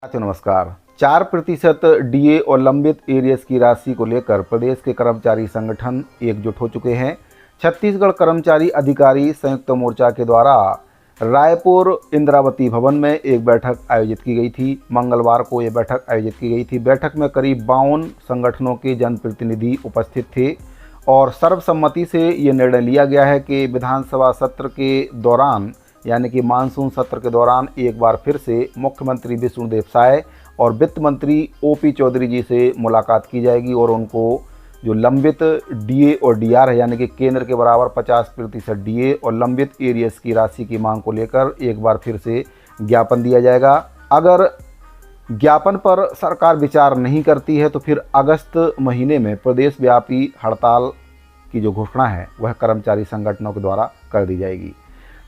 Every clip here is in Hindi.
साथियों नमस्कार। 4% डीए और लंबित एरियर्स की राशि को लेकर प्रदेश के कर्मचारी संगठन एकजुट हो चुके हैं। छत्तीसगढ़ कर्मचारी अधिकारी संयुक्त मोर्चा के द्वारा रायपुर इंद्रावती भवन में एक बैठक आयोजित की गई थी। मंगलवार को ये बैठक आयोजित की गई थी। बैठक में करीब 52 संगठनों के जनप्रतिनिधि उपस्थित थे और सर्वसम्मति से ये निर्णय लिया गया है कि विधानसभा सत्र के दौरान यानी कि मानसून सत्र के दौरान एक बार फिर से मुख्यमंत्री विष्णुदेव साय और वित्त मंत्री ओपी चौधरी जी से मुलाकात की जाएगी और उनको जो लंबित डीए और डीआर है यानी कि केंद्र के बराबर 50% डीए और लंबित एरियर्स की राशि की मांग को लेकर एक बार फिर से ज्ञापन दिया जाएगा। अगर ज्ञापन पर सरकार विचार नहीं करती है तो फिर अगस्त महीने में प्रदेश व्यापी हड़ताल की जो घोषणा है वह कर्मचारी संगठनों के द्वारा कर दी जाएगी।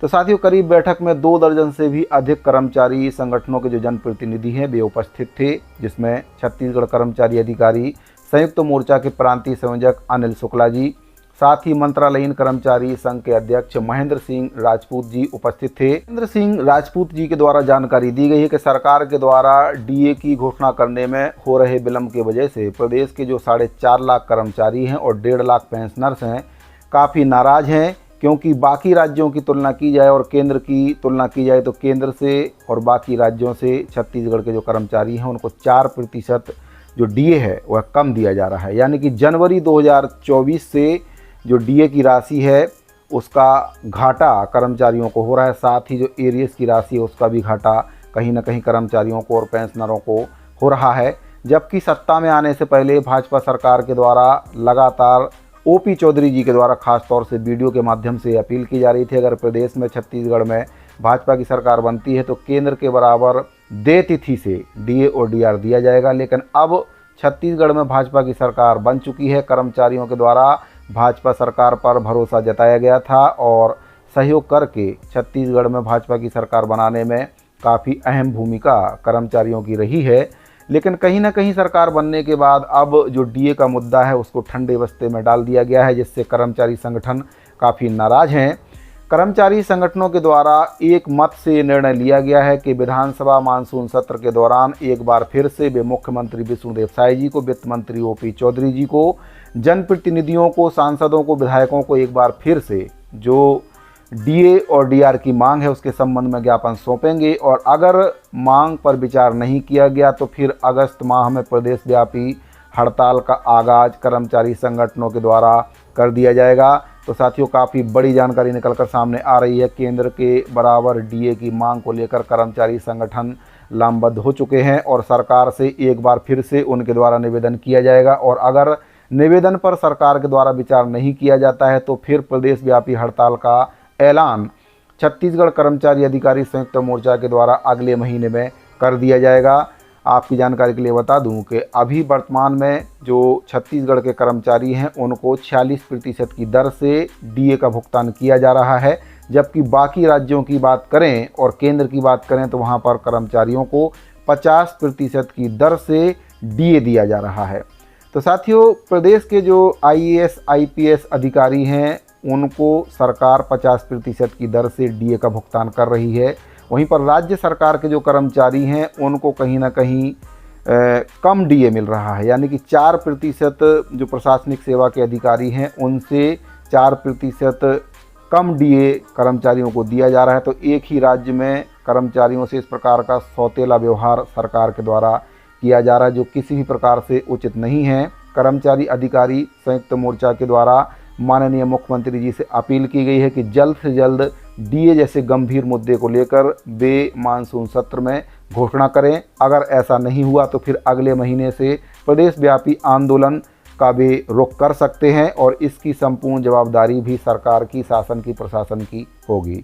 तो साथियों, करीब बैठक में 2 दर्जन से भी अधिक कर्मचारी संगठनों के जो जनप्रतिनिधि हैं वे उपस्थित थे, जिसमें छत्तीसगढ़ कर्मचारी अधिकारी संयुक्त मोर्चा के प्रांतीय संयोजक अनिल शुक्ला जी, साथ ही मंत्रालयीन कर्मचारी संघ के अध्यक्ष महेंद्र सिंह राजपूत जी उपस्थित थे। महेंद्र सिंह राजपूत जी के द्वारा जानकारी दी गई है कि सरकार के द्वारा डीए की घोषणा करने में हो रहे विलंब की वजह से प्रदेश के जो 4.5 लाख कर्मचारी हैं और 1.5 लाख पेंशनर्स हैं काफ़ी नाराज हैं, क्योंकि बाकी राज्यों की तुलना की जाए और केंद्र की तुलना की जाए तो केंद्र से और बाकी राज्यों से छत्तीसगढ़ के जो कर्मचारी हैं उनको 4% जो डीए है वह कम दिया जा रहा है। यानी कि जनवरी 2024 से जो डीए की राशि है उसका घाटा कर्मचारियों को हो रहा है, साथ ही जो एरियर्स की राशि है उसका भी घाटा कहीं ना कहीं कर्मचारियों को और पेंशनरों को हो रहा है। जबकि सत्ता में आने से पहले भाजपा सरकार के द्वारा लगातार ओपी चौधरी जी के द्वारा खास तौर से वीडियो के माध्यम से अपील की जा रही थी, अगर प्रदेश में छत्तीसगढ़ में भाजपा की सरकार बनती है तो केंद्र के बराबर देय तिथि से डीए और डीआर दिया जाएगा। लेकिन अब छत्तीसगढ़ में भाजपा की सरकार बन चुकी है। कर्मचारियों के द्वारा भाजपा सरकार पर भरोसा जताया गया था और सहयोग करके छत्तीसगढ़ में भाजपा की सरकार बनाने में काफ़ी अहम भूमिका कर्मचारियों की रही है। लेकिन कहीं ना कहीं सरकार बनने के बाद अब जो डीए का मुद्दा है उसको ठंडे बस्ते में डाल दिया गया है, जिससे कर्मचारी संगठन काफ़ी नाराज हैं। कर्मचारी संगठनों के द्वारा एक मत से निर्णय लिया गया है कि विधानसभा मानसून सत्र के दौरान एक बार फिर से वे मुख्यमंत्री विष्णुदेव साय जी को, वित्त मंत्री ओपी चौधरी जी को, जनप्रतिनिधियों को, सांसदों को, विधायकों को एक बार फिर से जो डीए और डीआर की मांग है उसके संबंध में ज्ञापन सौंपेंगे और अगर मांग पर विचार नहीं किया गया तो फिर अगस्त माह में प्रदेश व्यापी हड़ताल का आगाज कर्मचारी संगठनों के द्वारा कर दिया जाएगा। तो साथियों, काफ़ी बड़ी जानकारी निकलकर सामने आ रही है। केंद्र के बराबर डीए की मांग को लेकर कर्मचारी संगठन लामबद्ध हो चुके हैं और सरकार से एक बार फिर से उनके द्वारा निवेदन किया जाएगा और अगर निवेदन पर सरकार के द्वारा विचार नहीं किया जाता है तो फिर प्रदेश व्यापी हड़ताल का ऐलान छत्तीसगढ़ कर्मचारी अधिकारी संयुक्त मोर्चा के द्वारा अगले महीने में कर दिया जाएगा। आपकी जानकारी के लिए बता दूं कि अभी वर्तमान में जो छत्तीसगढ़ के कर्मचारी हैं उनको 46% की दर से डीए का भुगतान किया जा रहा है, जबकि बाकी राज्यों की बात करें और केंद्र की बात करें तो वहां पर कर्मचारियों को 50% की दर से डीए दिया जा रहा है। तो साथियों, प्रदेश के जो आईएएस आईपीएस अधिकारी हैं उनको सरकार 50% की दर से डीए का भुगतान कर रही है। वहीं पर राज्य सरकार के जो कर्मचारी हैं उनको कहीं ना कहीं कम डीए मिल रहा है, यानी कि 4% जो प्रशासनिक सेवा के अधिकारी हैं उनसे 4% कम डीए कर्मचारियों को दिया जा रहा है। तो एक ही राज्य में कर्मचारियों से इस प्रकार का सौतेला व्यवहार सरकार के द्वारा किया जा रहा है, जो किसी भी प्रकार से उचित नहीं है। कर्मचारी अधिकारी संयुक्त मोर्चा के द्वारा माननीय मुख्यमंत्री जी से अपील की गई है कि जल्द से जल्द डीए जैसे गंभीर मुद्दे को लेकर वे मानसून सत्र में घोषणा करें। अगर ऐसा नहीं हुआ तो फिर अगले महीने से प्रदेश व्यापी आंदोलन का वे रुख कर सकते हैं और इसकी संपूर्ण जवाबदारी भी सरकार की, शासन की, प्रशासन की होगी।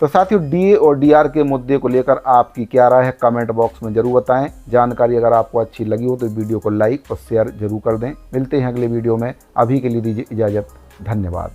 तो साथियों, डीए और डीआर के मुद्दे को लेकर आपकी क्या राय है कमेंट बॉक्स में ज़रूर बताएं। जानकारी अगर आपको अच्छी लगी हो तो वीडियो को लाइक और शेयर जरूर कर दें। मिलते हैं अगले वीडियो में, अभी के लिए दीजिए इजाज़त। धन्यवाद।